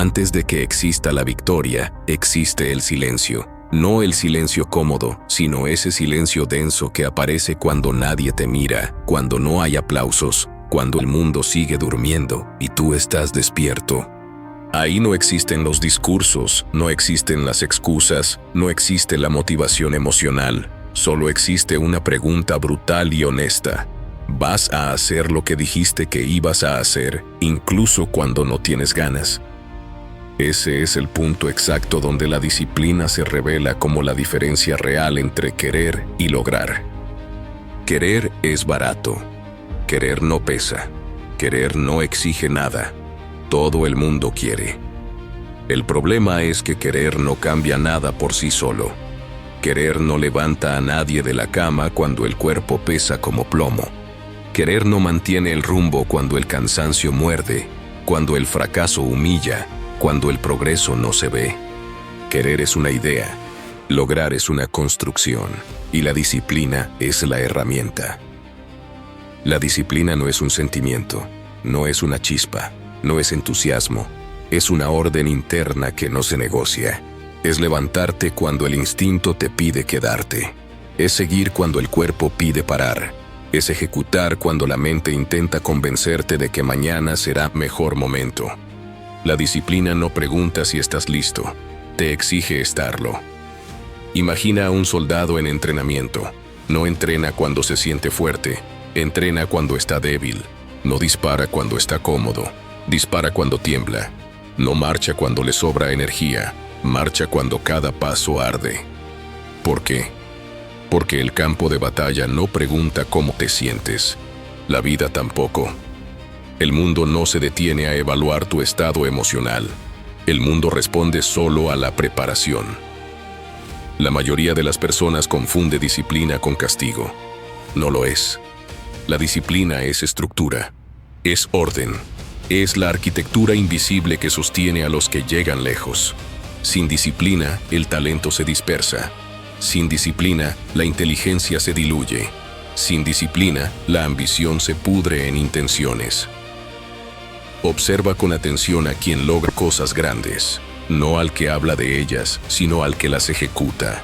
Antes de que exista la victoria, existe el silencio. No el silencio cómodo, sino ese silencio denso que aparece cuando nadie te mira, cuando no hay aplausos, cuando el mundo sigue durmiendo y tú estás despierto. Ahí no existen los discursos, no existen las excusas, no existe la motivación emocional, solo existe una pregunta brutal y honesta. ¿Vas a hacer lo que dijiste que ibas a hacer, incluso cuando no tienes ganas? Ese es el punto exacto donde la disciplina se revela como la diferencia real entre querer y lograr. Querer es barato. Querer no pesa. Querer no exige nada. Todo el mundo quiere. El problema es que querer no cambia nada por sí solo. Querer no levanta a nadie de la cama cuando el cuerpo pesa como plomo. Querer no mantiene el rumbo cuando el cansancio muerde, cuando el fracaso humilla, cuando el progreso no se ve. Querer es una idea, lograr es una construcción, y la disciplina es la herramienta. La disciplina no es un sentimiento, no es una chispa, no es entusiasmo, es una orden interna que no se negocia. Es levantarte cuando el instinto te pide quedarte. Es seguir cuando el cuerpo pide parar. Es ejecutar cuando la mente intenta convencerte de que mañana será mejor momento. La disciplina no pregunta si estás listo, te exige estarlo. Imagina a un soldado en entrenamiento. No entrena cuando se siente fuerte, entrena cuando está débil. No dispara cuando está cómodo, dispara cuando tiembla. No marcha cuando le sobra energía, marcha cuando cada paso arde. ¿Por qué? Porque el campo de batalla no pregunta cómo te sientes. La vida tampoco. El mundo no se detiene a evaluar tu estado emocional. El mundo responde solo a la preparación. La mayoría de las personas confunde disciplina con castigo. No lo es. La disciplina es estructura, es orden, es la arquitectura invisible que sostiene a los que llegan lejos. Sin disciplina, el talento se dispersa. Sin disciplina, la inteligencia se diluye. Sin disciplina, la ambición se pudre en intenciones. Observa con atención a quien logra cosas grandes, no al que habla de ellas, sino al que las ejecuta.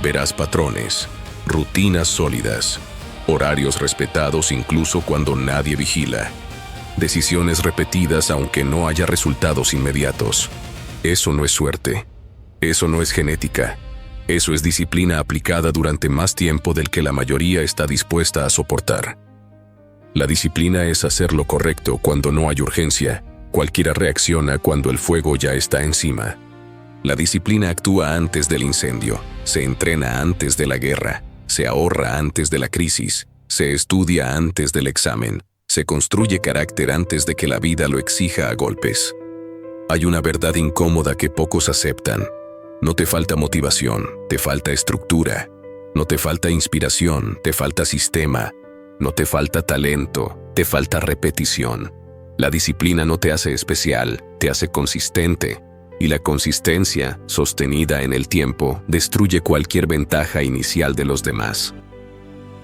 Verás patrones, rutinas sólidas, horarios respetados incluso cuando nadie vigila, decisiones repetidas aunque no haya resultados inmediatos. Eso no es suerte, eso no es genética, eso es disciplina aplicada durante más tiempo del que la mayoría está dispuesta a soportar. La disciplina es hacer lo correcto cuando no hay urgencia. Cualquiera reacciona cuando el fuego ya está encima. La disciplina actúa antes del incendio, se entrena antes de la guerra, se ahorra antes de la crisis, se estudia antes del examen, se construye carácter antes de que la vida lo exija a golpes. Hay una verdad incómoda que pocos aceptan. No te falta motivación, te falta estructura. No te falta inspiración, te falta sistema. No te falta talento, te falta repetición. La disciplina no te hace especial, te hace consistente. Y la consistencia, sostenida en el tiempo, destruye cualquier ventaja inicial de los demás.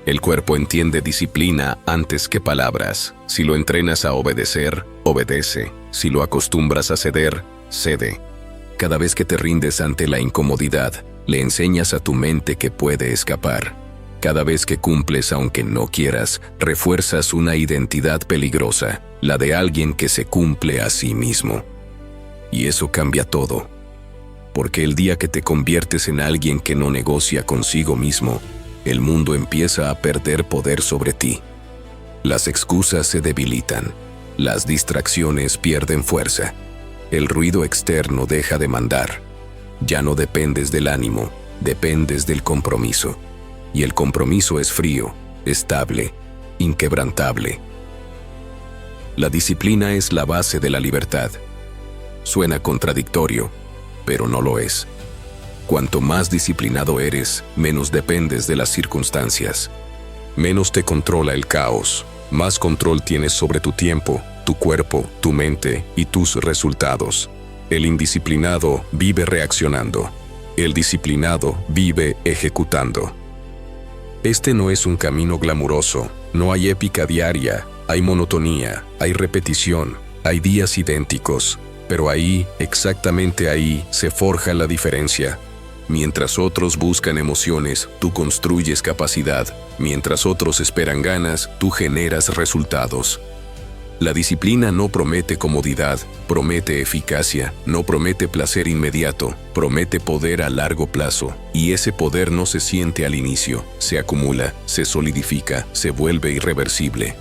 El cuerpo entiende disciplina antes que palabras. Si lo entrenas a obedecer, obedece. Si lo acostumbras a ceder, cede. Cada vez que te rindes ante la incomodidad, le enseñas a tu mente que puede escapar. Cada vez que cumples aunque no quieras, refuerzas una identidad peligrosa, la de alguien que se cumple a sí mismo. Y eso cambia todo. Porque el día que te conviertes en alguien que no negocia consigo mismo, el mundo empieza a perder poder sobre ti. Las excusas se debilitan, las distracciones pierden fuerza, el ruido externo deja de mandar. Ya no dependes del ánimo, dependes del compromiso. Y el compromiso es frío, estable, inquebrantable. La disciplina es la base de la libertad. Suena contradictorio, pero no lo es. Cuanto más disciplinado eres, menos dependes de las circunstancias. Menos te controla el caos, más control tienes sobre tu tiempo, tu cuerpo, tu mente y tus resultados. El indisciplinado vive reaccionando. El disciplinado vive ejecutando. Este no es un camino glamuroso, no hay épica diaria, hay monotonía, hay repetición, hay días idénticos, Pero ahí, exactamente ahí, se forja la diferencia. Mientras otros buscan emociones, tú construyes capacidad. Mientras otros esperan ganas, tú generas resultados. La disciplina no promete comodidad, promete eficacia, no promete placer inmediato, promete poder a largo plazo. Y ese poder no se siente al inicio, se acumula, se solidifica, se vuelve irreversible.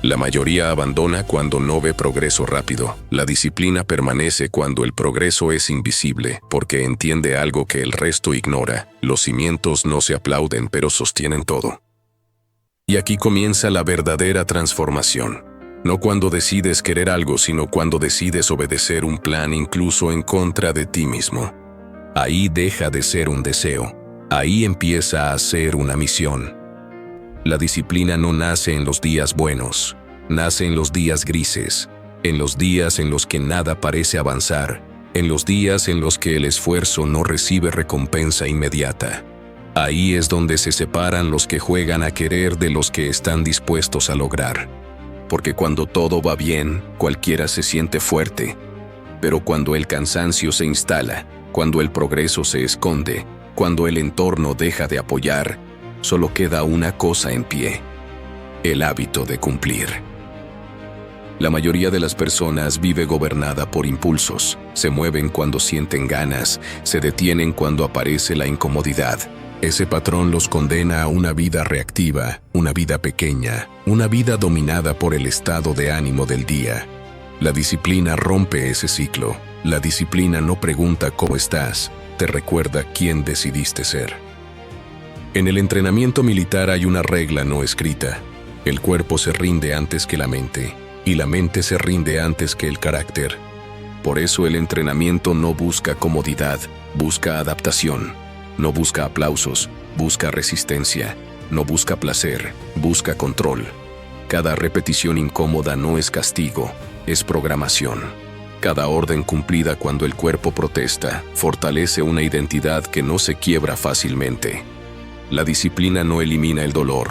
La mayoría abandona cuando no ve progreso rápido. La disciplina permanece cuando el progreso es invisible, porque entiende algo que el resto ignora. Los cimientos no se aplauden, pero sostienen todo. Y aquí comienza la verdadera transformación. No cuando decides querer algo, sino cuando decides obedecer un plan incluso en contra de ti mismo. Ahí deja de ser un deseo. Ahí empieza a ser una misión. La disciplina no nace en los días buenos, nace en los días grises, en los días en los que nada parece avanzar, en los días en los que el esfuerzo no recibe recompensa inmediata. Ahí es donde se separan los que juegan a querer de los que están dispuestos a lograr. Porque cuando todo va bien, cualquiera se siente fuerte. Pero cuando el cansancio se instala, cuando el progreso se esconde, cuando el entorno deja de apoyar, solo queda una cosa en pie: el hábito de cumplir. La mayoría de las personas vive gobernada por impulsos. Se mueven cuando sienten ganas, se detienen cuando aparece la incomodidad. Ese patrón los condena a una vida reactiva, una vida pequeña, una vida dominada por el estado de ánimo del día. La disciplina rompe ese ciclo. La disciplina no pregunta cómo estás, te recuerda quién decidiste ser. En el entrenamiento militar hay una regla no escrita: el cuerpo se rinde antes que la mente, y la mente se rinde antes que el carácter. Por eso el entrenamiento no busca comodidad, busca adaptación. No busca aplausos, busca resistencia. No busca placer, busca control. Cada repetición incómoda no es castigo, es programación. Cada orden cumplida cuando el cuerpo protesta fortalece una identidad que no se quiebra fácilmente. La disciplina no elimina el dolor,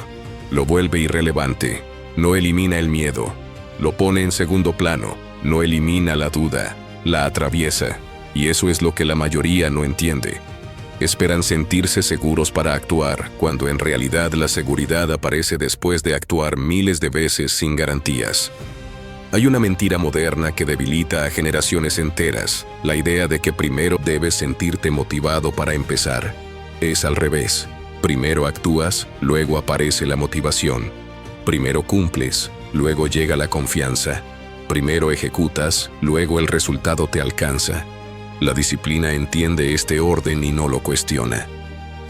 lo vuelve irrelevante. No elimina el miedo, lo pone en segundo plano. No elimina la duda, la atraviesa. Y eso es lo que la mayoría no entiende. Esperan sentirse seguros para actuar, cuando en realidad la seguridad aparece después de actuar miles de veces sin garantías. Hay una mentira moderna que debilita a generaciones enteras: la idea de que primero debes sentirte motivado para empezar. Es al revés. Primero actúas, luego aparece la motivación. Primero cumples, luego llega la confianza. Primero ejecutas, luego el resultado te alcanza. La disciplina entiende este orden y no lo cuestiona.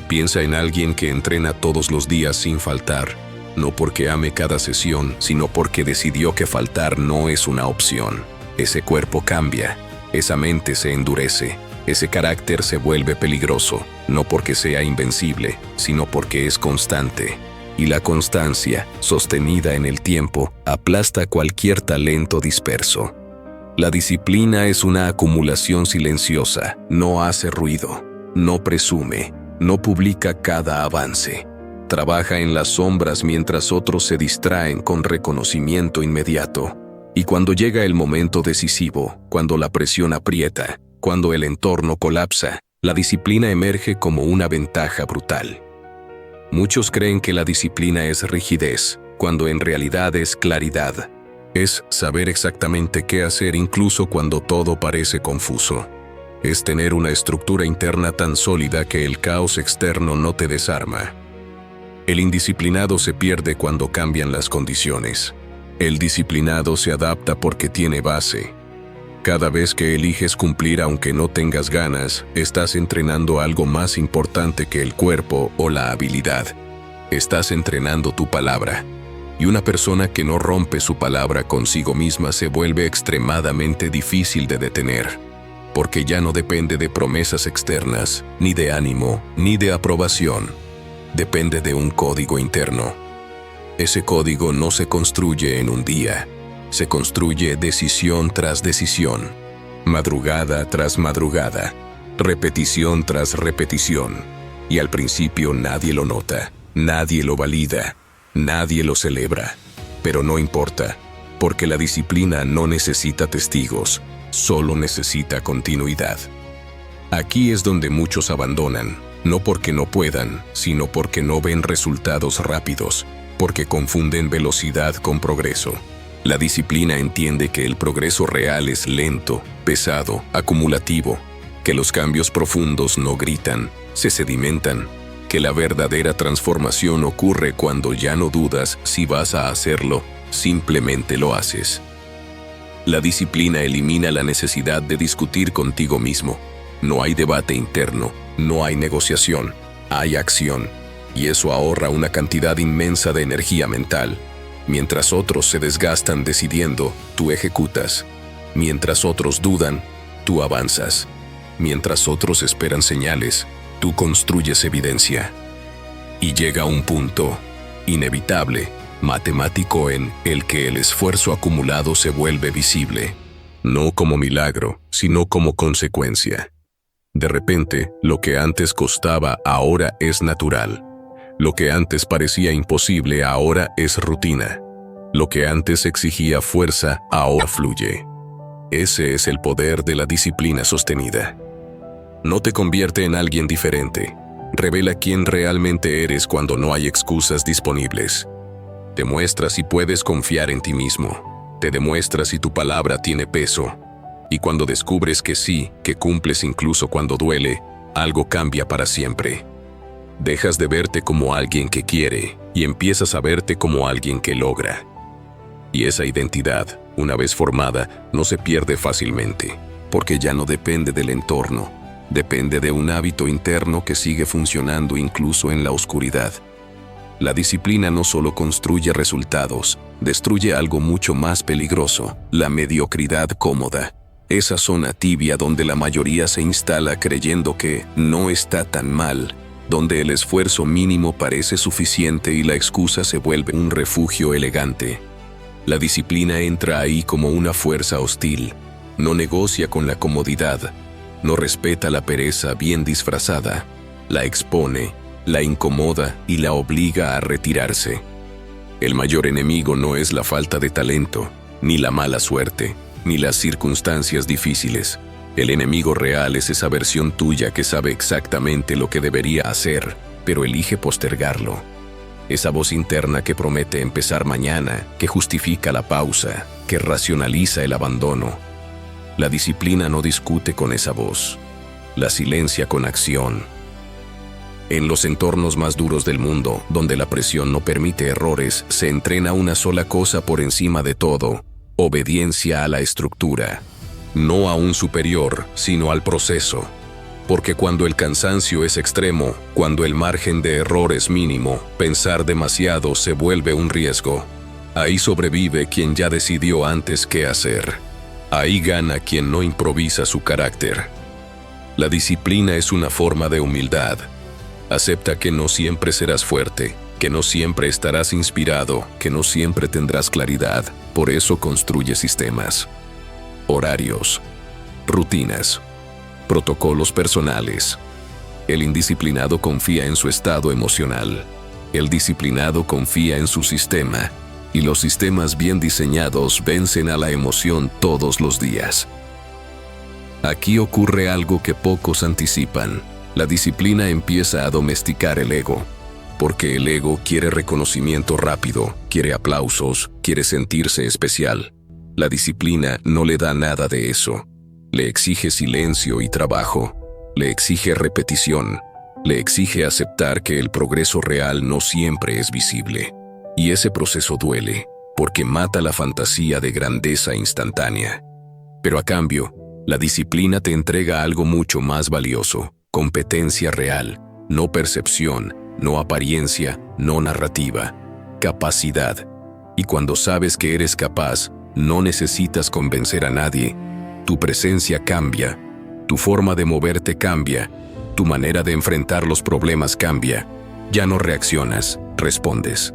Piensa en alguien que entrena todos los días sin faltar, no porque ame cada sesión, sino porque decidió que faltar no es una opción. Ese cuerpo cambia, esa mente se endurece, ese carácter se vuelve peligroso, no porque sea invencible, sino porque es constante. Y la constancia, sostenida en el tiempo, aplasta cualquier talento disperso. La disciplina es una acumulación silenciosa, no hace ruido, no presume, no publica cada avance. Trabaja en las sombras mientras otros se distraen con reconocimiento inmediato. Y cuando llega el momento decisivo, cuando la presión aprieta, cuando el entorno colapsa, la disciplina emerge como una ventaja brutal. Muchos creen que la disciplina es rigidez, cuando en realidad es claridad. Es saber exactamente qué hacer incluso cuando todo parece confuso. Es tener una estructura interna tan sólida que el caos externo no te desarma. El indisciplinado se pierde cuando cambian las condiciones. El disciplinado se adapta porque tiene base. Cada vez que eliges cumplir aunque no tengas ganas, estás entrenando algo más importante que el cuerpo o la habilidad. Estás entrenando tu palabra. Y una persona que no rompe su palabra consigo misma se vuelve extremadamente difícil de detener, porque ya no depende de promesas externas, ni de ánimo, ni de aprobación. Depende de un código interno. Ese código no se construye en un día, se construye decisión tras decisión, madrugada tras madrugada, repetición tras repetición. Y al principio nadie lo nota, nadie lo valida, nadie lo celebra, pero no importa, porque la disciplina no necesita testigos, solo necesita continuidad. Aquí es donde muchos abandonan, no porque no puedan, sino porque no ven resultados rápidos, porque confunden velocidad con progreso. La disciplina entiende que el progreso real es lento, pesado, acumulativo, que los cambios profundos no gritan, se sedimentan, que la verdadera transformación ocurre cuando ya no dudas si vas a hacerlo, simplemente lo haces. La disciplina elimina la necesidad de discutir contigo mismo. No hay debate interno, no hay negociación, hay acción, y eso ahorra una cantidad inmensa de energía mental. Mientras otros se desgastan decidiendo, tú ejecutas. Mientras otros dudan, tú avanzas. Mientras otros esperan señales, tú construyes evidencia. Y llega un punto inevitable, matemático, en el que el esfuerzo acumulado se vuelve visible, no como milagro, sino como consecuencia. De repente, lo que antes costaba ahora es natural. Lo que antes parecía imposible ahora es rutina. Lo que antes exigía fuerza ahora fluye. Ese es el poder de la disciplina sostenida. No te convierte en alguien diferente. Revela quién realmente eres cuando no hay excusas disponibles. Te muestra si puedes confiar en ti mismo. Te demuestra si tu palabra tiene peso. Y cuando descubres que sí, que cumples incluso cuando duele, algo cambia para siempre. Dejas de verte como alguien que quiere y empiezas a verte como alguien que logra. Y esa identidad, una vez formada, no se pierde fácilmente, porque ya no depende del entorno, depende de un hábito interno que sigue funcionando incluso en la oscuridad. La disciplina no solo construye resultados, destruye algo mucho más peligroso, la mediocridad cómoda. Esa zona tibia donde la mayoría se instala creyendo que no está tan mal, donde el esfuerzo mínimo parece suficiente y la excusa se vuelve un refugio elegante. La disciplina entra ahí como una fuerza hostil, no negocia con la comodidad, no respeta la pereza bien disfrazada, la expone, la incomoda y la obliga a retirarse. El mayor enemigo no es la falta de talento, ni la mala suerte, ni las circunstancias difíciles. El enemigo real es esa versión tuya que sabe exactamente lo que debería hacer, pero elige postergarlo. Esa voz interna que promete empezar mañana, que justifica la pausa, que racionaliza el abandono. La disciplina no discute con esa voz, la silencia con acción. En los entornos más duros del mundo, donde la presión no permite errores, se entrena una sola cosa por encima de todo: obediencia a la estructura. No a un superior, sino al proceso. Porque cuando el cansancio es extremo, cuando el margen de error es mínimo, pensar demasiado se vuelve un riesgo. Ahí sobrevive quien ya decidió antes qué hacer. Ahí gana quien no improvisa su carácter. La disciplina es una forma de humildad. Acepta que no siempre serás fuerte, que no siempre estarás inspirado, que no siempre tendrás claridad. Por eso construye sistemas, horarios, rutinas, protocolos personales. El indisciplinado confía en su estado emocional. El disciplinado confía en su sistema. Y los sistemas bien diseñados vencen a la emoción todos los días. Aquí ocurre algo que pocos anticipan. La disciplina empieza a domesticar el ego. Porque el ego quiere reconocimiento rápido, quiere aplausos, quiere sentirse especial. La disciplina no le da nada de eso. Le exige silencio y trabajo. Le exige repetición. Le exige aceptar que el progreso real no siempre es visible. Y ese proceso duele, porque mata la fantasía de grandeza instantánea. Pero a cambio, la disciplina te entrega algo mucho más valioso: competencia real, no percepción, no apariencia, no narrativa, capacidad. Y cuando sabes que eres capaz, no necesitas convencer a nadie. Tu presencia cambia, tu forma de moverte cambia, tu manera de enfrentar los problemas cambia. Ya no reaccionas, respondes.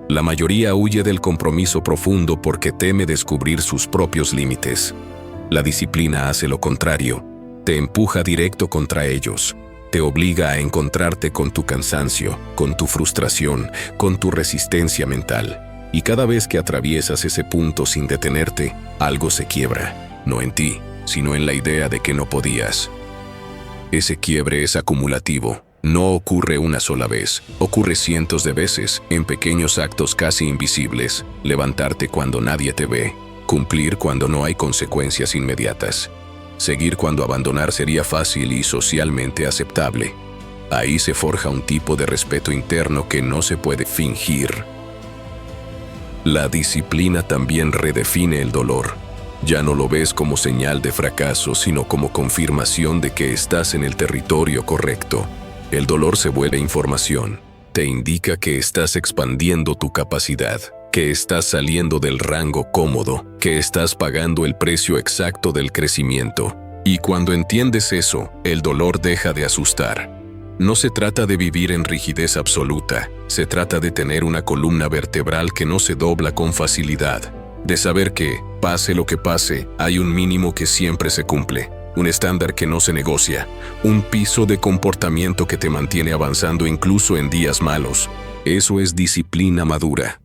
La mayoría huye del compromiso profundo porque teme descubrir sus propios límites. La disciplina hace lo contrario, te empuja directo contra ellos. Te obliga a encontrarte con tu cansancio, con tu frustración, con tu resistencia mental. Y cada vez que atraviesas ese punto sin detenerte, algo se quiebra. no en ti, sino en la idea de que no podías. Ese quiebre es acumulativo. No ocurre una sola vez, ocurre cientos de veces, en pequeños actos casi invisibles. Levantarte cuando nadie te ve, cumplir cuando no hay consecuencias inmediatas, seguir cuando abandonar sería fácil y socialmente aceptable. Ahí se forja un tipo de respeto interno que no se puede fingir. La disciplina también redefine el dolor. Ya no lo ves como señal de fracaso, sino como confirmación de que estás en el territorio correcto. El dolor se vuelve información. Te indica que estás expandiendo tu capacidad, que estás saliendo del rango cómodo, que estás pagando el precio exacto del crecimiento. Y cuando entiendes eso, el dolor deja de asustar. No se trata de vivir en rigidez absoluta, se trata de tener una columna vertebral que no se dobla con facilidad, de saber que, pase lo que pase, hay un mínimo que siempre se cumple, un estándar que no se negocia, un piso de comportamiento que te mantiene avanzando incluso en días malos. Eso es disciplina madura.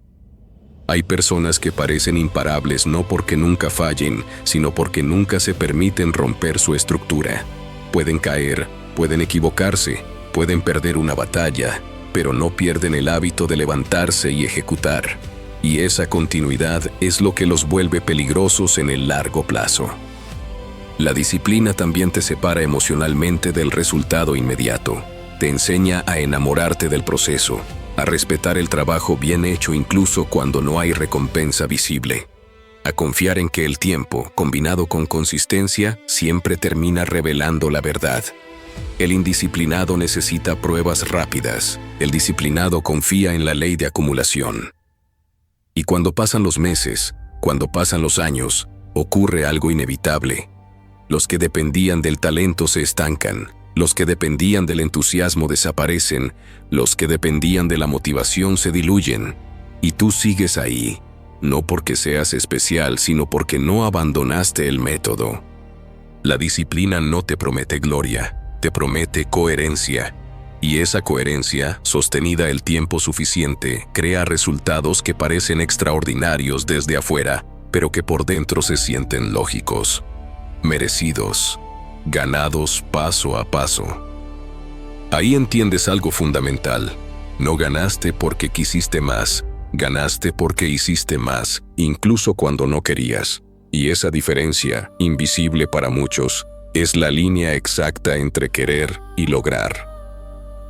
Hay personas que parecen imparables no porque nunca fallen, sino porque nunca se permiten romper su estructura. Pueden caer, pueden equivocarse, pueden perder una batalla, pero no pierden el hábito de levantarse y ejecutar. Y esa continuidad es lo que los vuelve peligrosos en el largo plazo. La disciplina también te separa emocionalmente del resultado inmediato. Te enseña a enamorarte del proceso, a respetar el trabajo bien hecho incluso cuando no hay recompensa visible, a confiar en que el tiempo, combinado con consistencia, siempre termina revelando la verdad. El indisciplinado necesita pruebas rápidas, el disciplinado confía en la ley de acumulación. Y cuando pasan los meses, cuando pasan los años, ocurre algo inevitable. Los que dependían del talento se estancan, los que dependían del entusiasmo desaparecen, los que dependían de la motivación se diluyen. Y tú sigues ahí, no porque seas especial, sino porque no abandonaste el método. La disciplina no te promete gloria, te promete coherencia. Y esa coherencia, sostenida el tiempo suficiente, crea resultados que parecen extraordinarios desde afuera, pero que por dentro se sienten lógicos, merecidos, ganados paso a paso. Ahí entiendes algo fundamental. No ganaste porque quisiste más, ganaste porque hiciste más, incluso cuando no querías. Y esa diferencia, invisible para muchos, es la línea exacta entre querer y lograr.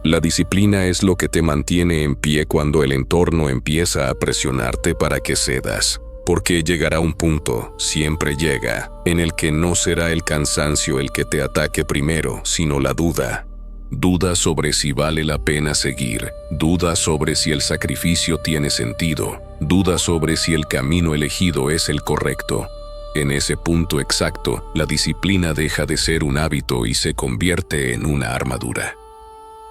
La disciplina es lo que te mantiene en pie cuando el entorno empieza a presionarte para que cedas. Porque llegará un punto, siempre llega, en el que no será el cansancio el que te ataque primero, sino la duda. Duda sobre si vale la pena seguir, duda sobre si el sacrificio tiene sentido, duda sobre si el camino elegido es el correcto. En ese punto exacto, la disciplina deja de ser un hábito y se convierte en una armadura.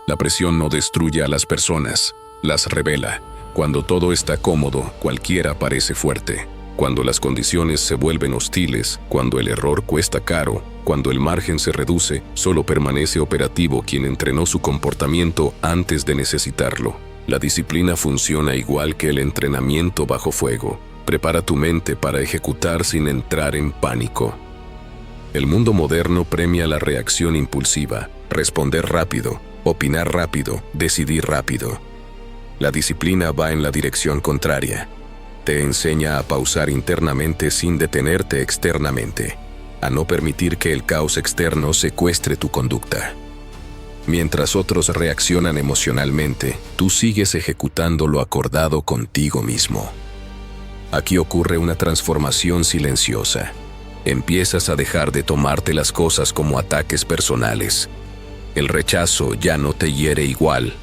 La presión no destruye a las personas, las revela. Cuando todo está cómodo, cualquiera parece fuerte. Cuando las condiciones se vuelven hostiles, cuando el error cuesta caro, cuando el margen se reduce, solo permanece operativo quien entrenó su comportamiento antes de necesitarlo. La disciplina funciona igual que el entrenamiento bajo fuego. Prepara tu mente para ejecutar sin entrar en pánico. El mundo moderno premia la reacción impulsiva, responder rápido, opinar rápido, decidir rápido. La disciplina va en la dirección contraria. Te enseña a pausar internamente sin detenerte externamente, a no permitir que el caos externo secuestre tu conducta. Mientras otros reaccionan emocionalmente, tú sigues ejecutando lo acordado contigo mismo. Aquí ocurre una transformación silenciosa. Empiezas a dejar de tomarte las cosas como ataques personales. El rechazo ya no te hiere igual.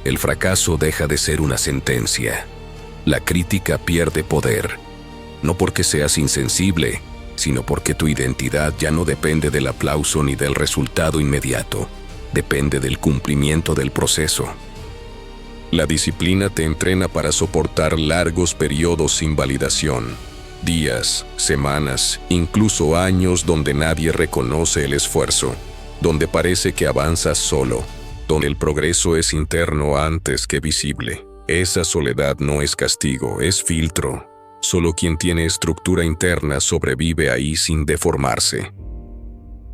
El fracaso deja de ser una sentencia. La crítica pierde poder. No porque seas insensible, sino porque tu identidad ya no depende del aplauso ni del resultado inmediato. Depende del cumplimiento del proceso. La disciplina te entrena para soportar largos periodos sin validación. Días, semanas, incluso años donde nadie reconoce el esfuerzo. Donde parece que avanzas solo. Donde el progreso es interno antes que visible. Esa soledad no es castigo, es filtro. Solo quien tiene estructura interna sobrevive ahí sin deformarse.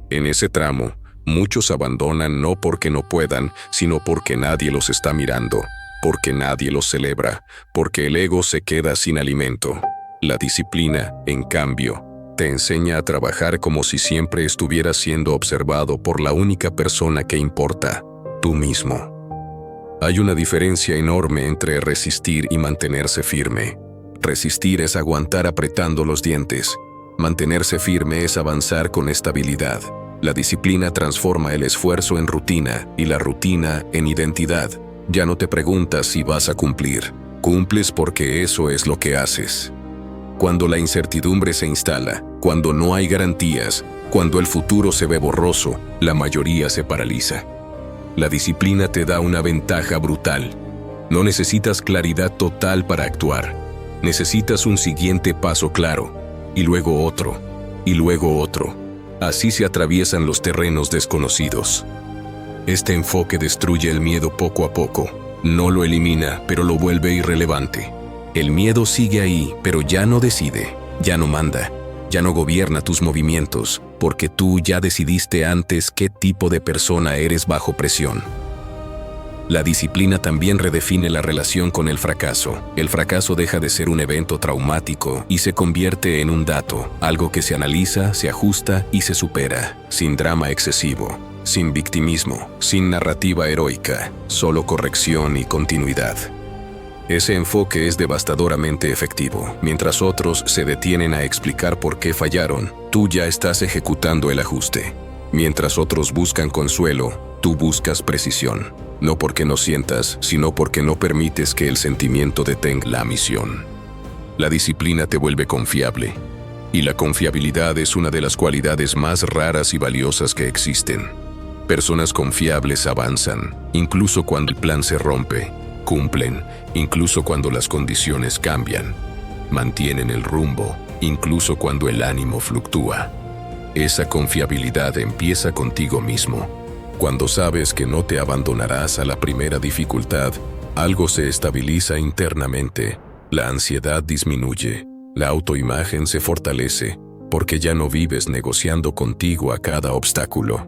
En ese tramo, muchos abandonan no porque no puedan, sino porque nadie los está mirando, porque nadie los celebra, porque el ego se queda sin alimento. La disciplina, en cambio, te enseña a trabajar como si siempre estuvieras siendo observado por la única persona que importa, tú mismo. Hay una diferencia enorme entre resistir y mantenerse firme. Resistir es aguantar apretando los dientes. Mantenerse firme es avanzar con estabilidad. La disciplina transforma el esfuerzo en rutina y la rutina en identidad. Ya no te preguntas si vas a cumplir. Cumples porque eso es lo que haces. Cuando la incertidumbre se instala, cuando no hay garantías, cuando el futuro se ve borroso, la mayoría se paraliza. La disciplina te da una ventaja brutal. No necesitas claridad total para actuar. Necesitas un siguiente paso claro, y luego otro, y luego otro. Así se atraviesan los terrenos desconocidos. Este enfoque destruye el miedo poco a poco. No lo elimina, pero lo vuelve irrelevante. El miedo sigue ahí, pero ya no decide, ya no manda, ya no gobierna tus movimientos, porque tú ya decidiste antes qué tipo de persona eres bajo presión. La disciplina también redefine la relación con el fracaso. El fracaso deja de ser un evento traumático y se convierte en un dato, algo que se analiza, se ajusta y se supera, sin drama excesivo, sin victimismo, sin narrativa heroica, solo corrección y continuidad. Ese enfoque es devastadoramente efectivo. Mientras otros se detienen a explicar por qué fallaron, tú ya estás ejecutando el ajuste. Mientras otros buscan consuelo, tú buscas precisión. No porque no sientas, sino porque no permites que el sentimiento detenga la misión. La disciplina te vuelve confiable. Y la confiabilidad es una de las cualidades más raras y valiosas que existen. Personas confiables avanzan, incluso cuando el plan se rompe. Cumplen, incluso cuando las condiciones cambian. Mantienen el rumbo, incluso cuando el ánimo fluctúa. Esa confiabilidad empieza contigo mismo. Cuando sabes que no te abandonarás a la primera dificultad, algo se estabiliza internamente, la ansiedad disminuye, la autoimagen se fortalece, porque ya no vives negociando contigo a cada obstáculo.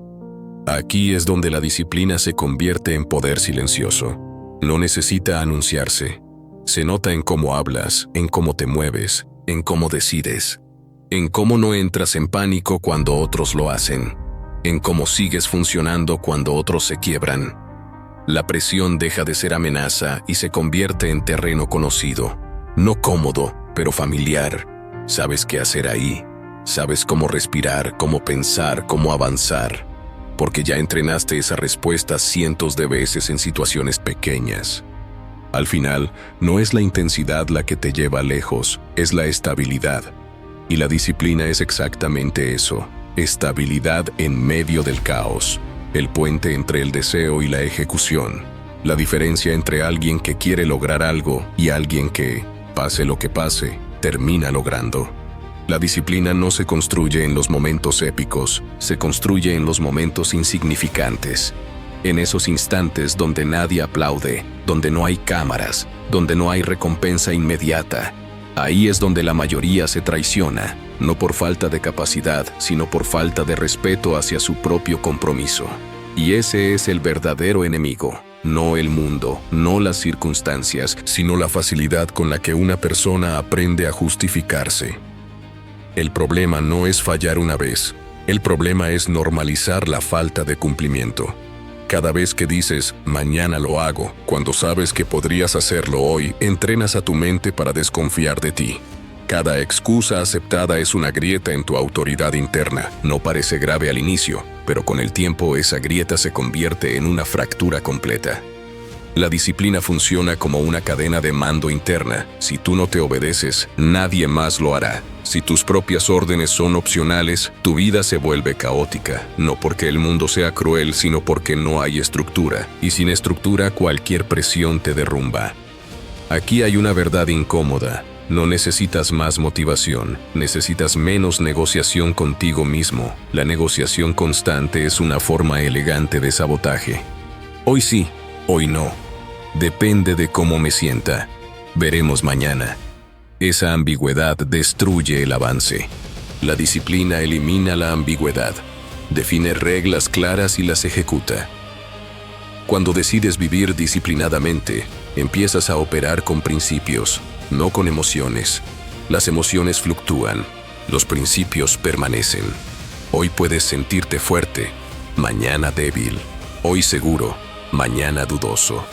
Aquí es donde la disciplina se convierte en poder silencioso. No necesita anunciarse. Se nota en cómo hablas, en cómo te mueves, en cómo decides, en cómo no entras en pánico cuando otros lo hacen, en cómo sigues funcionando cuando otros se quiebran. La presión deja de ser amenaza y se convierte en terreno conocido. No cómodo, pero familiar. Sabes qué hacer ahí. Sabes cómo respirar, cómo pensar, cómo avanzar. Porque ya entrenaste esa respuesta cientos de veces en situaciones pequeñas. Al final, no es la intensidad la que te lleva lejos, es la estabilidad. Y la disciplina es exactamente eso. Estabilidad en medio del caos, el puente entre el deseo y la ejecución, la diferencia entre alguien que quiere lograr algo y alguien que, pase lo que pase, termina logrando. La disciplina no se construye en los momentos épicos, se construye en los momentos insignificantes, en esos instantes donde nadie aplaude, donde no hay cámaras, donde no hay recompensa inmediata. Ahí es donde la mayoría se traiciona, no por falta de capacidad, sino por falta de respeto hacia su propio compromiso. Y ese es el verdadero enemigo, no el mundo, no las circunstancias, sino la facilidad con la que una persona aprende a justificarse. El problema no es fallar una vez, el problema es normalizar la falta de cumplimiento. Cada vez que dices, mañana lo hago, cuando sabes que podrías hacerlo hoy, entrenas a tu mente para desconfiar de ti. Cada excusa aceptada es una grieta en tu autoridad interna. No parece grave al inicio, pero con el tiempo esa grieta se convierte en una fractura completa. La disciplina funciona como una cadena de mando interna. Si tú no te obedeces, nadie más lo hará. Si tus propias órdenes son opcionales, tu vida se vuelve caótica. No porque el mundo sea cruel, sino porque no hay estructura. Y sin estructura, cualquier presión te derrumba. Aquí hay una verdad incómoda. No necesitas más motivación, necesitas menos negociación contigo mismo. La negociación constante es una forma elegante de sabotaje. Hoy sí, hoy no. Depende de cómo me sienta. Veremos mañana. Esa ambigüedad destruye el avance. La disciplina elimina la ambigüedad, define reglas claras y las ejecuta. Cuando decides vivir disciplinadamente, empiezas a operar con principios, no con emociones. Las emociones fluctúan, los principios permanecen. Hoy puedes sentirte fuerte, mañana débil. Hoy seguro, mañana dudoso.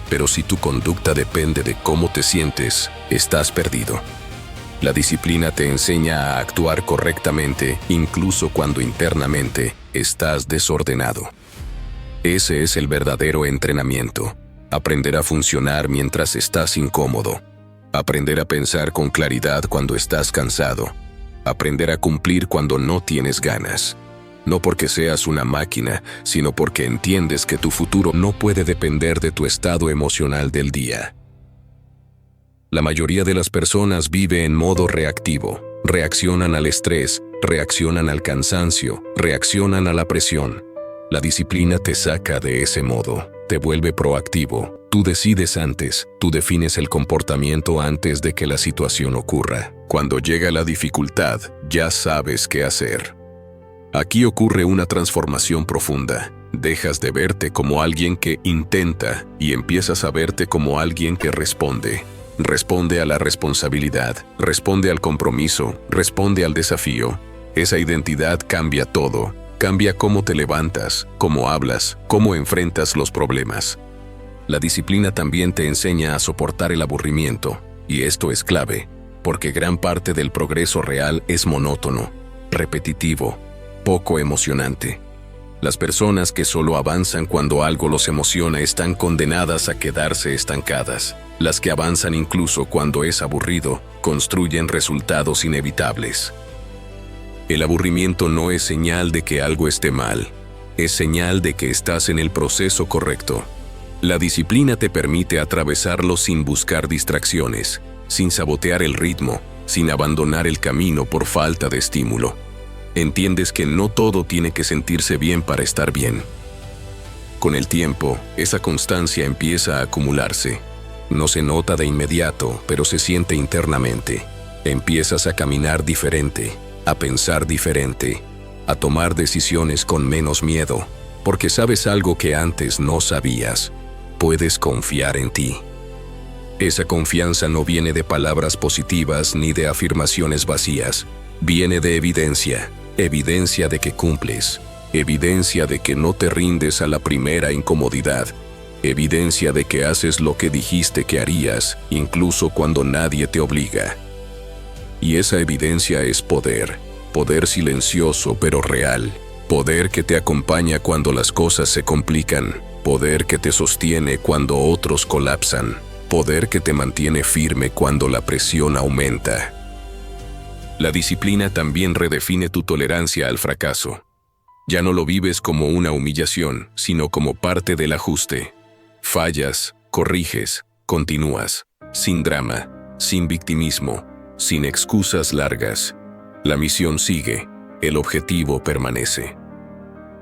Pero si tu conducta depende de cómo te sientes, estás perdido. La disciplina te enseña a actuar correctamente, incluso cuando internamente estás desordenado. Ese es el verdadero entrenamiento. Aprender a funcionar mientras estás incómodo. Aprender a pensar con claridad cuando estás cansado. Aprender a cumplir cuando no tienes ganas. No porque seas una máquina, sino porque entiendes que tu futuro no puede depender de tu estado emocional del día. La mayoría de las personas vive en modo reactivo. Reaccionan al estrés, reaccionan al cansancio, reaccionan a la presión. La disciplina te saca de ese modo, te vuelve proactivo. Tú decides antes, tú defines el comportamiento antes de que la situación ocurra. Cuando llega la dificultad, ya sabes qué hacer. Aquí ocurre una transformación profunda. Dejas de verte como alguien que intenta y empiezas a verte como alguien que responde. Responde a la responsabilidad, responde al compromiso, responde al desafío. Esa identidad cambia todo. Cambia cómo te levantas, cómo hablas, cómo enfrentas los problemas. La disciplina también te enseña a soportar el aburrimiento, y esto es clave, porque gran parte del progreso real es monótono, repetitivo, poco emocionante. Las personas que solo avanzan cuando algo los emociona están condenadas a quedarse estancadas. Las que avanzan incluso cuando es aburrido, construyen resultados inevitables. El aburrimiento no es señal de que algo esté mal, es señal de que estás en el proceso correcto. La disciplina te permite atravesarlo sin buscar distracciones, sin sabotear el ritmo, sin abandonar el camino por falta de estímulo. Entiendes que no todo tiene que sentirse bien para estar bien. Con el tiempo, esa constancia empieza a acumularse. No se nota de inmediato, pero se siente internamente. Empiezas a caminar diferente, a pensar diferente, a tomar decisiones con menos miedo, porque sabes algo que antes no sabías. Puedes confiar en ti. Esa confianza no viene de palabras positivas ni de afirmaciones vacías. Viene de evidencia, evidencia de que cumples, evidencia de que no te rindes a la primera incomodidad, evidencia de que haces lo que dijiste que harías, incluso cuando nadie te obliga. Y esa evidencia es poder, poder silencioso pero real, poder que te acompaña cuando las cosas se complican, poder que te sostiene cuando otros colapsan, poder que te mantiene firme cuando la presión aumenta. La disciplina también redefine tu tolerancia al fracaso. Ya no lo vives como una humillación, sino como parte del ajuste. Fallas, corriges, continúas, sin drama, sin victimismo, sin excusas largas. La misión sigue, el objetivo permanece.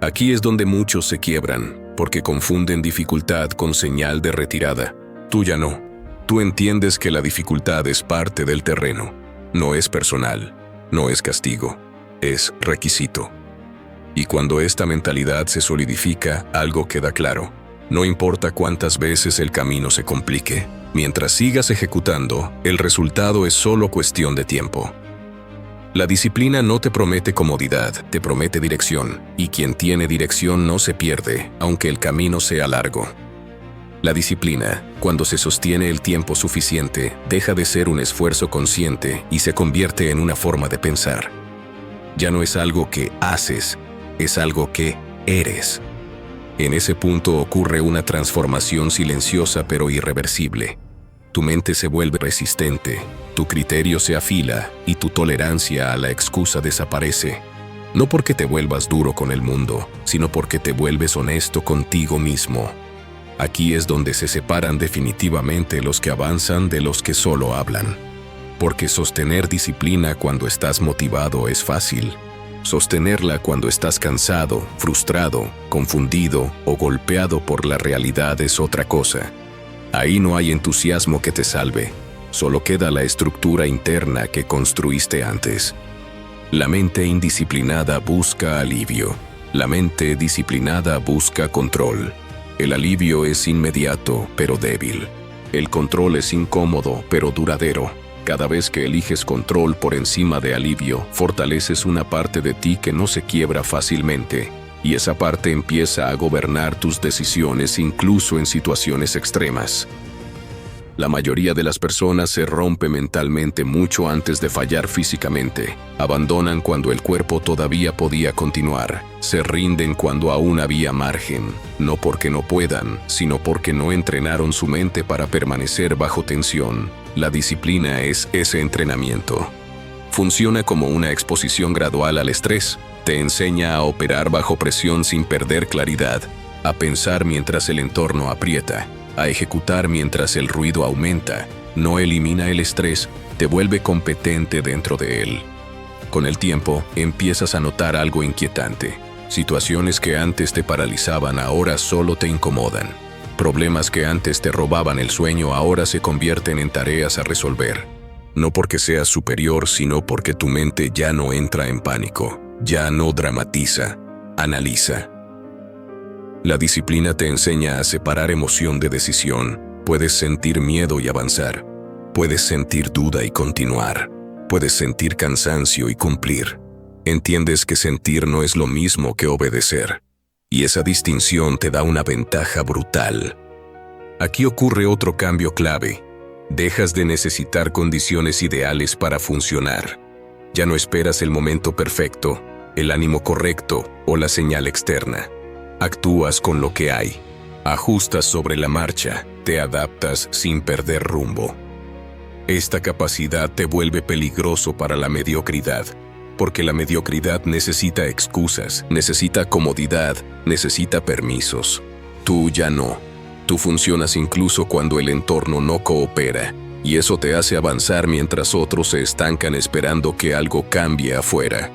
Aquí es donde muchos se quiebran, porque confunden dificultad con señal de retirada. Tú ya no. Tú entiendes que la dificultad es parte del terreno. No es personal, no es castigo, es requisito. Y cuando esta mentalidad se solidifica, algo queda claro. No importa cuántas veces el camino se complique, mientras sigas ejecutando, el resultado es solo cuestión de tiempo. La disciplina no te promete comodidad, te promete dirección, y quien tiene dirección no se pierde, aunque el camino sea largo. La disciplina, cuando se sostiene el tiempo suficiente, deja de ser un esfuerzo consciente y se convierte en una forma de pensar. Ya no es algo que haces, es algo que eres. En ese punto ocurre una transformación silenciosa pero irreversible. Tu mente se vuelve resistente, tu criterio se afila y tu tolerancia a la excusa desaparece. No porque te vuelvas duro con el mundo, sino porque te vuelves honesto contigo mismo. Aquí es donde se separan definitivamente los que avanzan de los que solo hablan. Porque sostener disciplina cuando estás motivado es fácil. Sostenerla cuando estás cansado, frustrado, confundido o golpeado por la realidad es otra cosa. Ahí no hay entusiasmo que te salve. Solo queda la estructura interna que construiste antes. La mente indisciplinada busca alivio. La mente disciplinada busca control. El alivio es inmediato, pero débil. El control es incómodo, pero duradero. Cada vez que eliges control por encima de alivio, fortaleces una parte de ti que no se quiebra fácilmente, y esa parte empieza a gobernar tus decisiones incluso en situaciones extremas. La mayoría de las personas se rompe mentalmente mucho antes de fallar físicamente. Abandonan cuando el cuerpo todavía podía continuar. Se rinden cuando aún había margen. No porque no puedan, sino porque no entrenaron su mente para permanecer bajo tensión. La disciplina es ese entrenamiento. Funciona como una exposición gradual al estrés. Te enseña a operar bajo presión sin perder claridad, a pensar mientras el entorno aprieta, a ejecutar mientras el ruido aumenta. No elimina el estrés, te vuelve competente dentro de él. Con el tiempo, empiezas a notar algo inquietante. Situaciones que antes te paralizaban ahora solo te incomodan. Problemas que antes te robaban el sueño ahora se convierten en tareas a resolver. No porque seas superior, sino porque tu mente ya no entra en pánico, ya no dramatiza, analiza. La disciplina te enseña a separar emoción de decisión. Puedes sentir miedo y avanzar. Puedes sentir duda y continuar. Puedes sentir cansancio y cumplir. Entiendes que sentir no es lo mismo que obedecer. Y esa distinción te da una ventaja brutal. Aquí ocurre otro cambio clave. Dejas de necesitar condiciones ideales para funcionar. Ya no esperas el momento perfecto, el ánimo correcto o la señal externa. Actúas con lo que hay. Ajustas sobre la marcha, te adaptas sin perder rumbo. Esta capacidad te vuelve peligroso para la mediocridad, porque la mediocridad necesita excusas, necesita comodidad, necesita permisos. Tú ya no. Tú funcionas incluso cuando el entorno no coopera, y eso te hace avanzar mientras otros se estancan esperando que algo cambie afuera.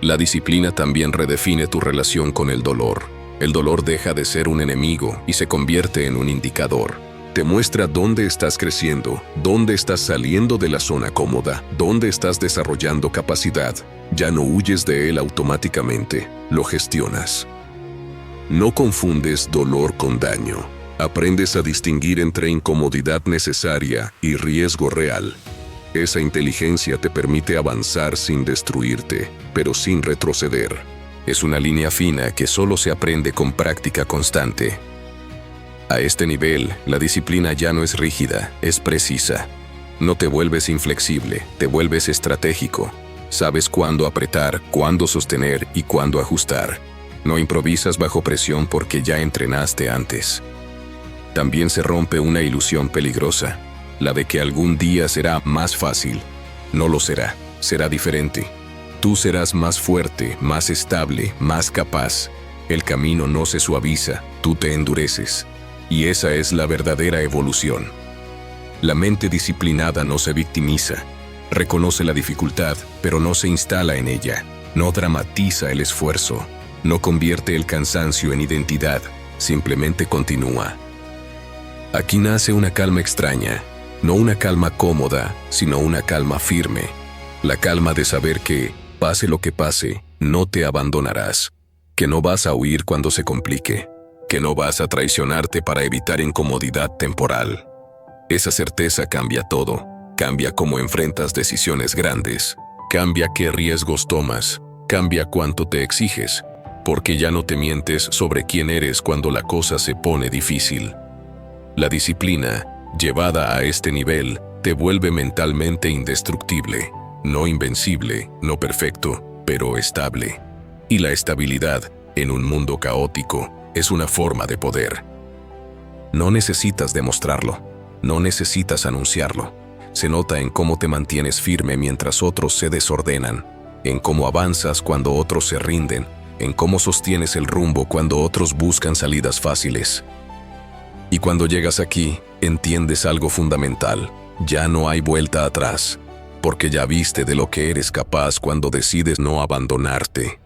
La disciplina también redefine tu relación con el dolor. El dolor deja de ser un enemigo y se convierte en un indicador. Te muestra dónde estás creciendo, dónde estás saliendo de la zona cómoda, dónde estás desarrollando capacidad. Ya no huyes de él automáticamente, lo gestionas. No confundes dolor con daño. Aprendes a distinguir entre incomodidad necesaria y riesgo real. Esa inteligencia te permite avanzar sin destruirte, pero sin retroceder. Es una línea fina que solo se aprende con práctica constante. A este nivel, la disciplina ya no es rígida, es precisa. No te vuelves inflexible, te vuelves estratégico. Sabes cuándo apretar, cuándo sostener y cuándo ajustar. No improvisas bajo presión porque ya entrenaste antes. También se rompe una ilusión peligrosa, la de que algún día será más fácil. No lo será, será diferente. Tú serás más fuerte, más estable, más capaz. El camino no se suaviza, tú te endureces. Y esa es la verdadera evolución. La mente disciplinada no se victimiza. Reconoce la dificultad, pero no se instala en ella. No dramatiza el esfuerzo. No convierte el cansancio en identidad. Simplemente continúa. Aquí nace una calma extraña. No una calma cómoda, sino una calma firme. La calma de saber que, pase lo que pase, no te abandonarás. Que no vas a huir cuando se complique. Que no vas a traicionarte para evitar incomodidad temporal. Esa certeza cambia todo. Cambia cómo enfrentas decisiones grandes. Cambia qué riesgos tomas. Cambia cuánto te exiges. Porque ya no te mientes sobre quién eres cuando la cosa se pone difícil. La disciplina, llevada a este nivel, te vuelve mentalmente indestructible. No invencible, no perfecto, pero estable. Y la estabilidad, en un mundo caótico, es una forma de poder. No necesitas demostrarlo, no necesitas anunciarlo. Se nota en cómo te mantienes firme mientras otros se desordenan, en cómo avanzas cuando otros se rinden, en cómo sostienes el rumbo cuando otros buscan salidas fáciles. Y cuando llegas aquí, entiendes algo fundamental. Ya no hay vuelta atrás. Porque ya viste de lo que eres capaz cuando decides no abandonarte.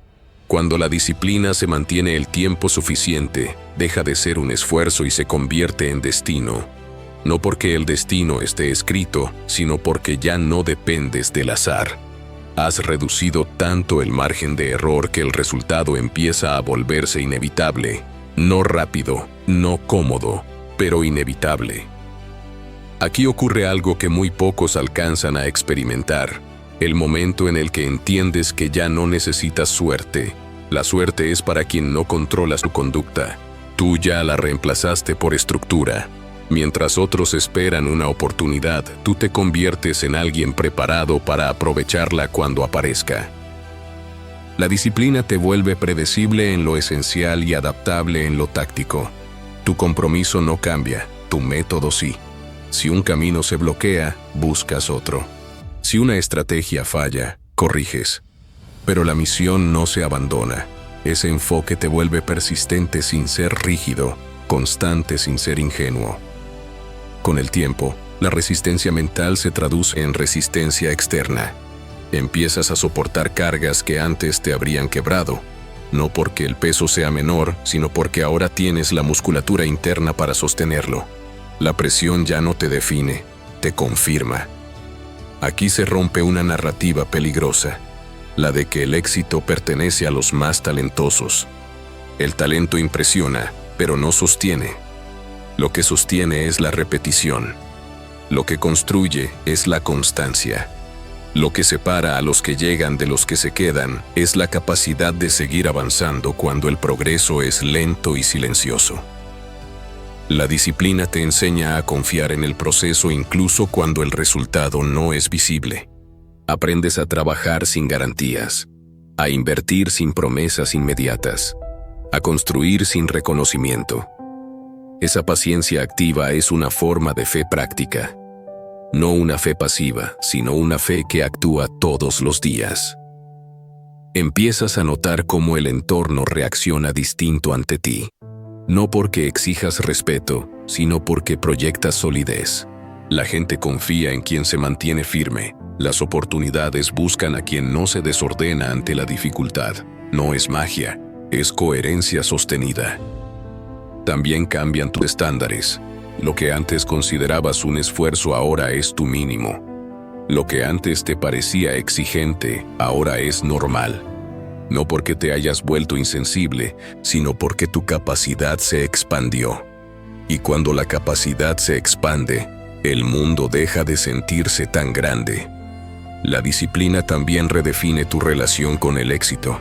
Cuando la disciplina se mantiene el tiempo suficiente, deja de ser un esfuerzo y se convierte en destino. No porque el destino esté escrito, sino porque ya no dependes del azar. Has reducido tanto el margen de error que el resultado empieza a volverse inevitable. No rápido, no cómodo, pero inevitable. Aquí ocurre algo que muy pocos alcanzan a experimentar. El momento en el que entiendes que ya no necesitas suerte. La suerte es para quien no controla su conducta. Tú ya la reemplazaste por estructura. Mientras otros esperan una oportunidad, tú te conviertes en alguien preparado para aprovecharla cuando aparezca. La disciplina te vuelve predecible en lo esencial y adaptable en lo táctico. Tu compromiso no cambia, tu método sí. Si un camino se bloquea, buscas otro. Si una estrategia falla, corriges. Pero la misión no se abandona. Ese enfoque te vuelve persistente sin ser rígido, constante sin ser ingenuo. Con el tiempo, la resistencia mental se traduce en resistencia externa. Empiezas a soportar cargas que antes te habrían quebrado, no porque el peso sea menor, sino porque ahora tienes la musculatura interna para sostenerlo. La presión ya no te define, te confirma. Aquí se rompe una narrativa peligrosa, la de que el éxito pertenece a los más talentosos. El talento impresiona, pero no sostiene. Lo que sostiene es la repetición. Lo que construye es la constancia. Lo que separa a los que llegan de los que se quedan es la capacidad de seguir avanzando cuando el progreso es lento y silencioso. La disciplina te enseña a confiar en el proceso incluso cuando el resultado no es visible. Aprendes a trabajar sin garantías, a invertir sin promesas inmediatas, a construir sin reconocimiento. Esa paciencia activa es una forma de fe práctica. No una fe pasiva, sino una fe que actúa todos los días. Empiezas a notar cómo el entorno reacciona distinto ante ti. No porque exijas respeto, sino porque proyectas solidez. La gente confía en quien se mantiene firme. Las oportunidades buscan a quien no se desordena ante la dificultad. No es magia, es coherencia sostenida. También cambian tus estándares. Lo que antes considerabas un esfuerzo ahora es tu mínimo. Lo que antes te parecía exigente, ahora es normal. No porque te hayas vuelto insensible, sino porque tu capacidad se expandió. Y cuando la capacidad se expande, el mundo deja de sentirse tan grande. La disciplina también redefine tu relación con el éxito.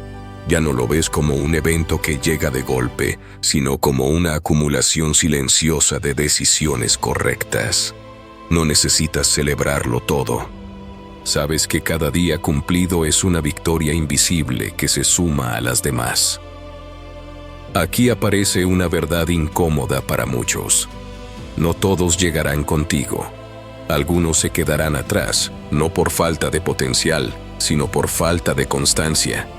Ya no lo ves como un evento que llega de golpe, sino como una acumulación silenciosa de decisiones correctas. No necesitas celebrarlo todo. Sabes que cada día cumplido es una victoria invisible que se suma a las demás. Aquí aparece una verdad incómoda para muchos. No todos llegarán contigo. Algunos se quedarán atrás, no por falta de potencial, sino por falta de constancia.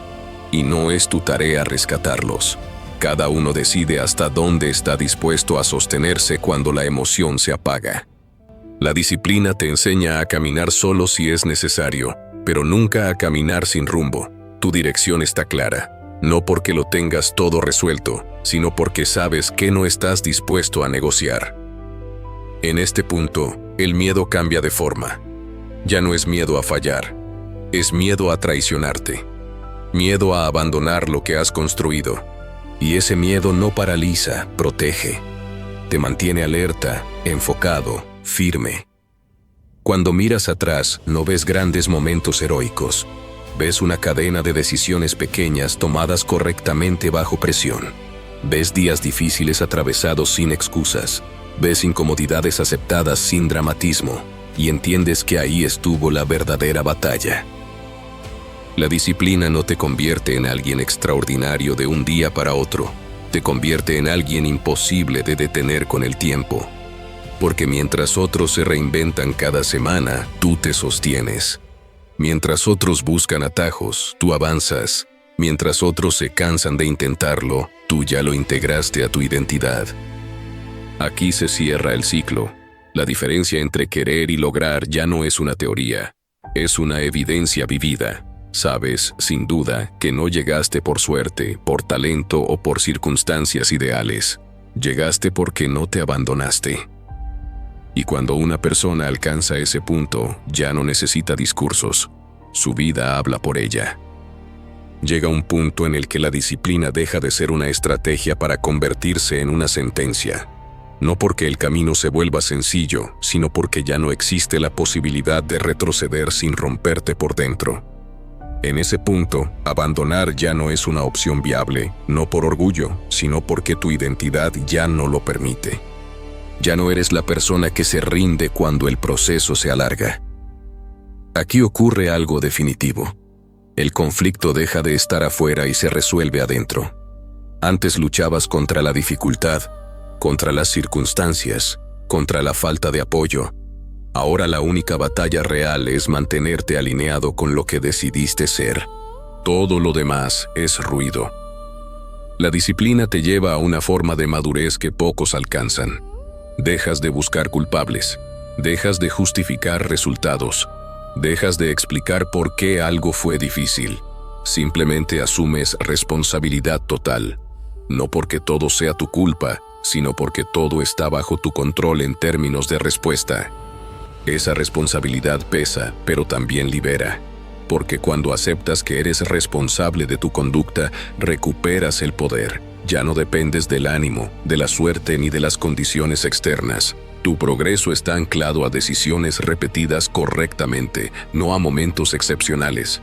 Y no es tu tarea rescatarlos. Cada uno decide hasta dónde está dispuesto a sostenerse cuando la emoción se apaga. La disciplina te enseña a caminar solo si es necesario, pero nunca a caminar sin rumbo. Tu dirección está clara, no porque lo tengas todo resuelto, sino porque sabes que no estás dispuesto a negociar. En este punto, el miedo cambia de forma. Ya no es miedo a fallar, es miedo a traicionarte. Miedo a abandonar lo que has construido. Y ese miedo no paraliza, protege. Te mantiene alerta, enfocado, firme. Cuando miras atrás, no ves grandes momentos heroicos. Ves una cadena de decisiones pequeñas tomadas correctamente bajo presión. Ves días difíciles atravesados sin excusas. Ves incomodidades aceptadas sin dramatismo. Y entiendes que ahí estuvo la verdadera batalla. La disciplina no te convierte en alguien extraordinario de un día para otro. Te convierte en alguien imposible de detener con el tiempo. Porque mientras otros se reinventan cada semana, tú te sostienes. Mientras otros buscan atajos, tú avanzas. Mientras otros se cansan de intentarlo, tú ya lo integraste a tu identidad. Aquí se cierra el ciclo. La diferencia entre querer y lograr ya no es una teoría. Es una evidencia vivida. Sabes, sin duda, que no llegaste por suerte, por talento o por circunstancias ideales. Llegaste porque no te abandonaste. Y cuando una persona alcanza ese punto, ya no necesita discursos. Su vida habla por ella. Llega un punto en el que la disciplina deja de ser una estrategia para convertirse en una sentencia. No porque el camino se vuelva sencillo, sino porque ya no existe la posibilidad de retroceder sin romperte por dentro. En ese punto, abandonar ya no es una opción viable, no por orgullo, sino porque tu identidad ya no lo permite. Ya no eres la persona que se rinde cuando el proceso se alarga. Aquí ocurre algo definitivo. El conflicto deja de estar afuera y se resuelve adentro. Antes luchabas contra la dificultad, contra las circunstancias, contra la falta de apoyo. Ahora la única batalla real es mantenerte alineado con lo que decidiste ser. Todo lo demás es ruido. La disciplina te lleva a una forma de madurez que pocos alcanzan. Dejas de buscar culpables, dejas de justificar resultados, dejas de explicar por qué algo fue difícil. Simplemente asumes responsabilidad total. No porque todo sea tu culpa, sino porque todo está bajo tu control en términos de respuesta. Esa responsabilidad pesa, pero también libera. Porque cuando aceptas que eres responsable de tu conducta, recuperas el poder. Ya no dependes del ánimo, de la suerte ni de las condiciones externas. Tu progreso está anclado a decisiones repetidas correctamente, no a momentos excepcionales.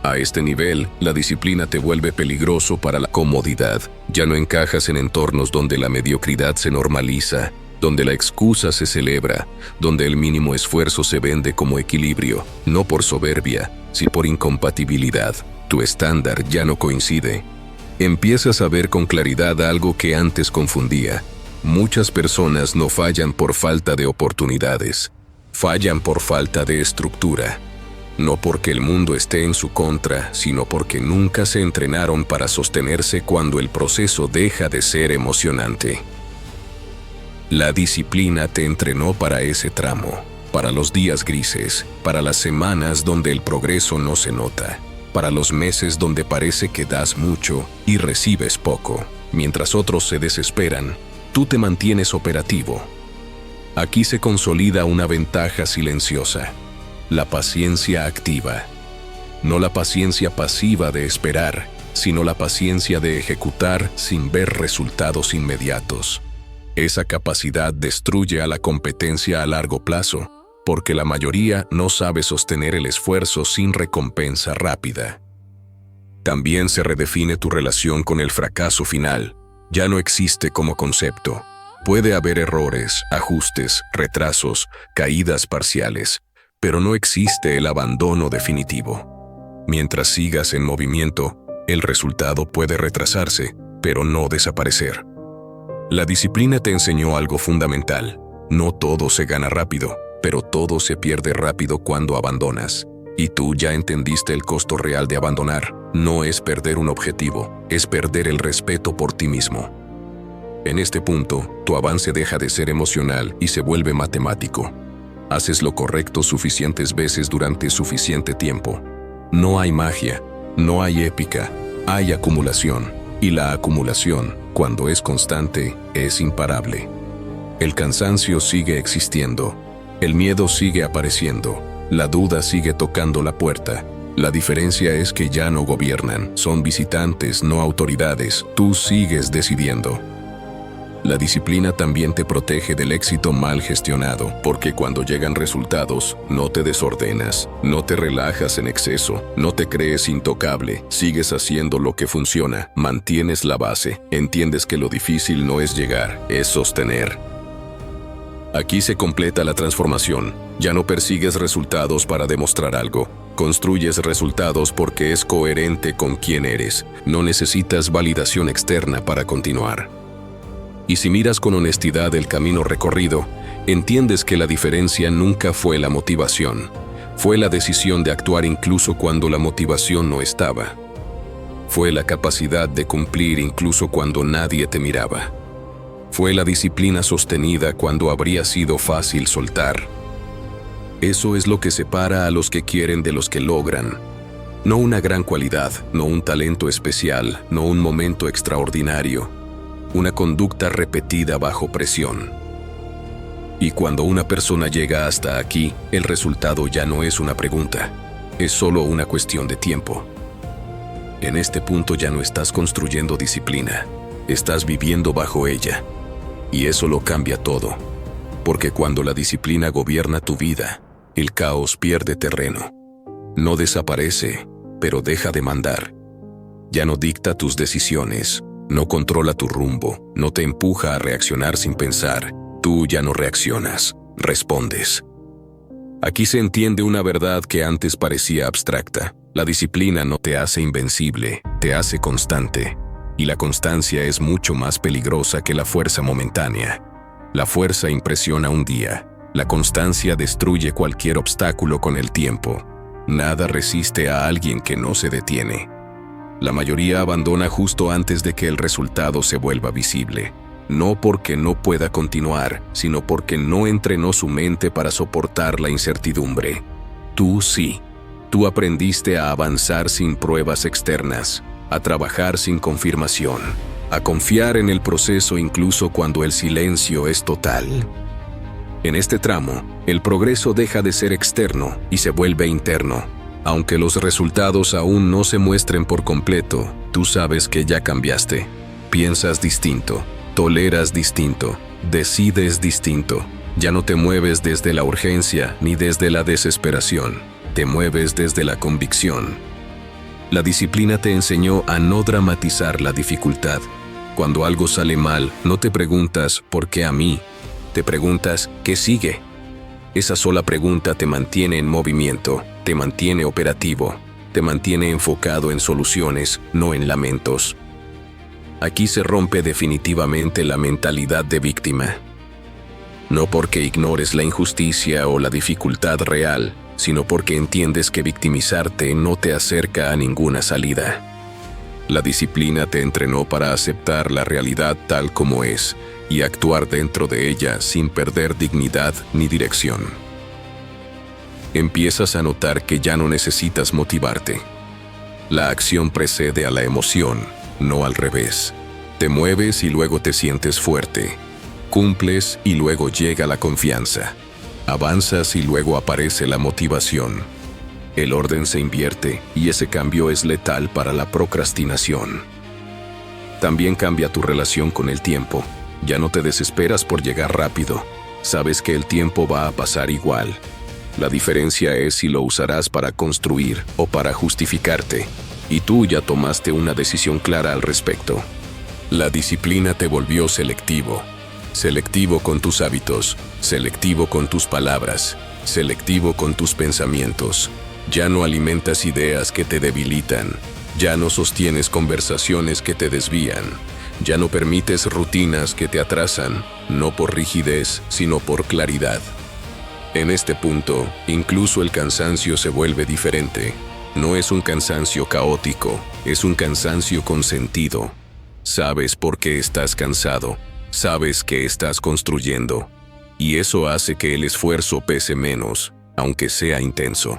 A este nivel, la disciplina te vuelve peligroso para la comodidad. Ya no encajas en entornos donde la mediocridad se normaliza, donde la excusa se celebra, donde el mínimo esfuerzo se vende como equilibrio, no por soberbia, sino por incompatibilidad. Tu estándar ya no coincide. Empiezas a ver con claridad algo que antes confundía. Muchas personas no fallan por falta de oportunidades, fallan por falta de estructura. No porque el mundo esté en su contra, sino porque nunca se entrenaron para sostenerse cuando el proceso deja de ser emocionante. La disciplina te entrenó para ese tramo, para los días grises, para las semanas donde el progreso no se nota, para los meses donde parece que das mucho y recibes poco. Mientras otros se desesperan, tú te mantienes operativo. Aquí se consolida una ventaja silenciosa. La paciencia activa. No la paciencia pasiva de esperar, sino la paciencia de ejecutar sin ver resultados inmediatos. Esa capacidad destruye a la competencia a largo plazo, porque la mayoría no sabe sostener el esfuerzo sin recompensa rápida. También se redefine tu relación con el fracaso final. Ya no existe como concepto. Puede haber errores, ajustes, retrasos, caídas parciales, pero no existe el abandono definitivo. Mientras sigas en movimiento, el resultado puede retrasarse, pero no desaparecer. La disciplina te enseñó algo fundamental. No todo se gana rápido, pero todo se pierde rápido cuando abandonas. Y tú ya entendiste el costo real de abandonar. No es perder un objetivo, es perder el respeto por ti mismo. En este punto, tu avance deja de ser emocional y se vuelve matemático. Haces lo correcto suficientes veces durante suficiente tiempo. No hay magia, no hay épica, hay acumulación. Y la acumulación, cuando es constante, es imparable. El cansancio sigue existiendo. El miedo sigue apareciendo. La duda sigue tocando la puerta. La diferencia es que ya no gobiernan. Son visitantes, no autoridades. Tú sigues decidiendo. La disciplina también te protege del éxito mal gestionado, porque cuando llegan resultados, no te desordenas, no te relajas en exceso, no te crees intocable, sigues haciendo lo que funciona, mantienes la base, entiendes que lo difícil no es llegar, es sostener. Aquí se completa la transformación. Ya no persigues resultados para demostrar algo. Construyes resultados porque es coherente con quién eres. No necesitas validación externa para continuar. Y si miras con honestidad el camino recorrido, entiendes que la diferencia nunca fue la motivación. Fue la decisión de actuar incluso cuando la motivación no estaba. Fue la capacidad de cumplir incluso cuando nadie te miraba. Fue la disciplina sostenida cuando habría sido fácil soltar. Eso es lo que separa a los que quieren de los que logran. No una gran cualidad, no un talento especial, no un momento extraordinario. Una conducta repetida bajo presión. Y cuando una persona llega hasta aquí, el resultado ya no es una pregunta, es solo una cuestión de tiempo. En este punto ya no estás construyendo disciplina, estás viviendo bajo ella. Y eso lo cambia todo, porque cuando la disciplina gobierna tu vida, el caos pierde terreno. No desaparece, pero deja de mandar. Ya no dicta tus decisiones, no controla tu rumbo, no te empuja a reaccionar sin pensar. Tú ya no reaccionas, respondes. Aquí se entiende una verdad que antes parecía abstracta. La disciplina no te hace invencible, te hace constante. Y la constancia es mucho más peligrosa que la fuerza momentánea. La fuerza impresiona un día, la constancia destruye cualquier obstáculo con el tiempo. Nada resiste a alguien que no se detiene. La mayoría abandona justo antes de que el resultado se vuelva visible. No porque no pueda continuar, sino porque no entrenó su mente para soportar la incertidumbre. Tú sí. Tú aprendiste a avanzar sin pruebas externas, a trabajar sin confirmación, a confiar en el proceso incluso cuando el silencio es total. En este tramo, el progreso deja de ser externo y se vuelve interno. Aunque los resultados aún no se muestren por completo, tú sabes que ya cambiaste. Piensas distinto, toleras distinto, decides distinto. Ya no te mueves desde la urgencia ni desde la desesperación, te mueves desde la convicción. La disciplina te enseñó a no dramatizar la dificultad. Cuando algo sale mal, no te preguntas ¿por qué a mí? Te preguntas ¿qué sigue? Esa sola pregunta te mantiene en movimiento, te mantiene operativo, te mantiene enfocado en soluciones, no en lamentos. Aquí se rompe definitivamente la mentalidad de víctima. No porque ignores la injusticia o la dificultad real, sino porque entiendes que victimizarte no te acerca a ninguna salida. La disciplina te entrenó para aceptar la realidad tal como es y actuar dentro de ella sin perder dignidad ni dirección. Empiezas a notar que ya no necesitas motivarte. La acción precede a la emoción, no al revés. Te mueves y luego te sientes fuerte. Cumples y luego llega la confianza. Avanzas y luego aparece la motivación. El orden se invierte y ese cambio es letal para la procrastinación. También cambia tu relación con el tiempo. Ya no te desesperas por llegar rápido. Sabes que el tiempo va a pasar igual. La diferencia es si lo usarás para construir o para justificarte. Y tú ya tomaste una decisión clara al respecto. La disciplina te volvió selectivo. Selectivo con tus hábitos, selectivo con tus palabras, selectivo con tus pensamientos. Ya no alimentas ideas que te debilitan. Ya no sostienes conversaciones que te desvían. Ya no permites rutinas que te atrasan, no por rigidez, sino por claridad. En este punto, incluso el cansancio se vuelve diferente. No es un cansancio caótico, es un cansancio con sentido. Sabes por qué estás cansado. Sabes que estás construyendo, y eso hace que el esfuerzo pese menos, aunque sea intenso.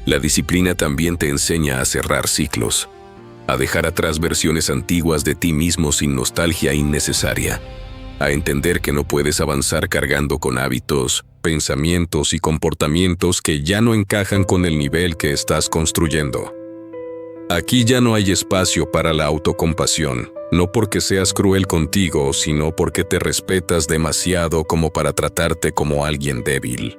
La disciplina también te enseña a cerrar ciclos, a dejar atrás versiones antiguas de ti mismo sin nostalgia innecesaria, a entender que no puedes avanzar cargando con hábitos, pensamientos y comportamientos que ya no encajan con el nivel que estás construyendo. Aquí ya no hay espacio para la autocompasión. No porque seas cruel contigo, sino porque te respetas demasiado como para tratarte como alguien débil.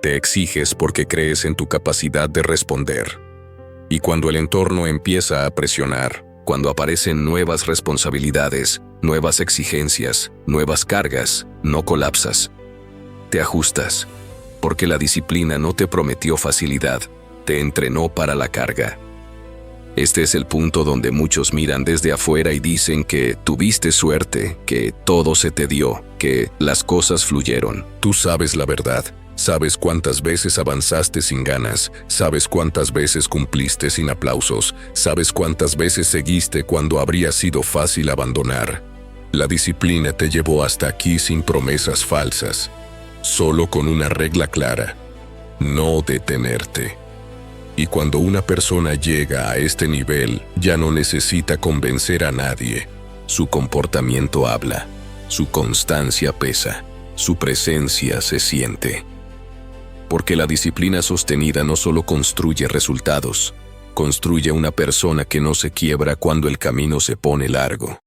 Te exiges porque crees en tu capacidad de responder. Y cuando el entorno empieza a presionar, cuando aparecen nuevas responsabilidades, nuevas exigencias, nuevas cargas, no colapsas. Te ajustas, porque la disciplina no te prometió facilidad, te entrenó para la carga. Este es el punto donde muchos miran desde afuera y dicen que tuviste suerte, que todo se te dio, que las cosas fluyeron. Tú sabes la verdad, sabes cuántas veces avanzaste sin ganas, sabes cuántas veces cumpliste sin aplausos, sabes cuántas veces seguiste cuando habría sido fácil abandonar. La disciplina te llevó hasta aquí sin promesas falsas, solo con una regla clara: no detenerte. Y cuando una persona llega a este nivel, ya no necesita convencer a nadie. Su comportamiento habla, su constancia pesa, Su presencia se siente. Porque la disciplina sostenida no solo construye resultados, construye una persona que no se quiebra cuando el camino se pone largo.